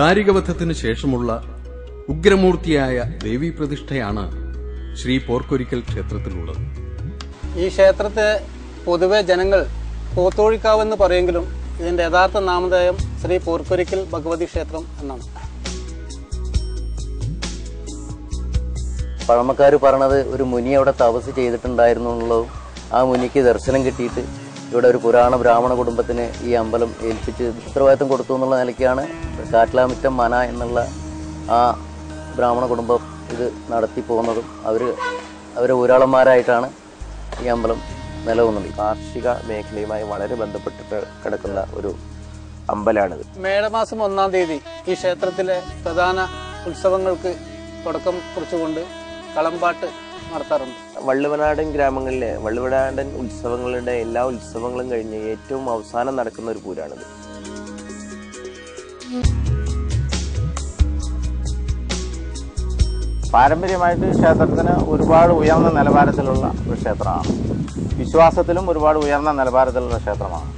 ദാരികവധത്തിനു ശേഷമുള്ള ഉഗ്രമൂർത്തിയായ ദേവീപ്രതിഷ്ഠയാണ് ശ്രീ പോർക്കൊരിക്കൽ ക്ഷേത്രത്തിലുള്ളത്. ഈ ക്ഷേത്രത്തെ പൊതുവെ ജനങ്ങൾ പോത്തോഴിക്കാവെന്ന് പറയുമെങ്കിലും ഇതിന്റെ യഥാർത്ഥ നാമധേയം ശ്രീ പോർക്കൊരിക്കൽ ഭഗവതി ക്ഷേത്രം എന്നാണ്. പഴമക്കാർ പറഞ്ഞത് ഒരു മുനി അവിടെ തപസ് ചെയ്തിട്ടുണ്ടായിരുന്നു എന്നുള്ളതും ആ മുനിക്ക് ദർശനം കിട്ടിയിട്ട് ഇവിടെ ഒരു പുരാണ ബ്രാഹ്മണ കുടുംബത്തിന് ഈ അമ്പലം ഏൽപ്പിച്ച് ഉത്തരവാദിത്വം കൊടുത്തു എന്നുള്ള നിലയ്ക്കാണ് കാട്ടിലാമിറ്റം മന എന്നുള്ള ആ ബ്രാഹ്മണ കുടുംബം ഇത് നടത്തി പോകുന്നതും അവരെ ഊരാളന്മാരായിട്ടാണ് ഈ അമ്പലം നിലകൊള്ളുന്നത്. കാർഷിക മേഖലയുമായി വളരെ ബന്ധപ്പെട്ടിട്ട് കിടക്കുന്ന ഒരു അമ്പലമാണിത്. മേടമാസം 1-ാം തീയതി ഈ ക്ഷേത്രത്തിലെ പ്രധാന ഉത്സവങ്ങൾക്ക് തുടക്കം കുറിച്ചുകൊണ്ട് കളമ്പാട്ട് നടത്താറുണ്ട്. വള്ളുവനാടൻ ഗ്രാമങ്ങളിലെ വള്ളുവനാടൻ ഉത്സവങ്ങളുടെ എല്ലാ ഉത്സവങ്ങളും കഴിഞ്ഞ് ഏറ്റവും അവസാനം നടക്കുന്ന ഒരു പൂരാണിത്. പാരമ്പര്യമായിട്ട് ക്ഷേത്രത്തിന് ഒരുപാട് ഉയർന്ന നിലവാരത്തിലുള്ള ഒരു ക്ഷേത്രമാണ്. വിശ്വാസത്തിലും ഒരുപാട് ഉയർന്ന നിലവാരത്തിലുള്ള ക്ഷേത്രമാണ്.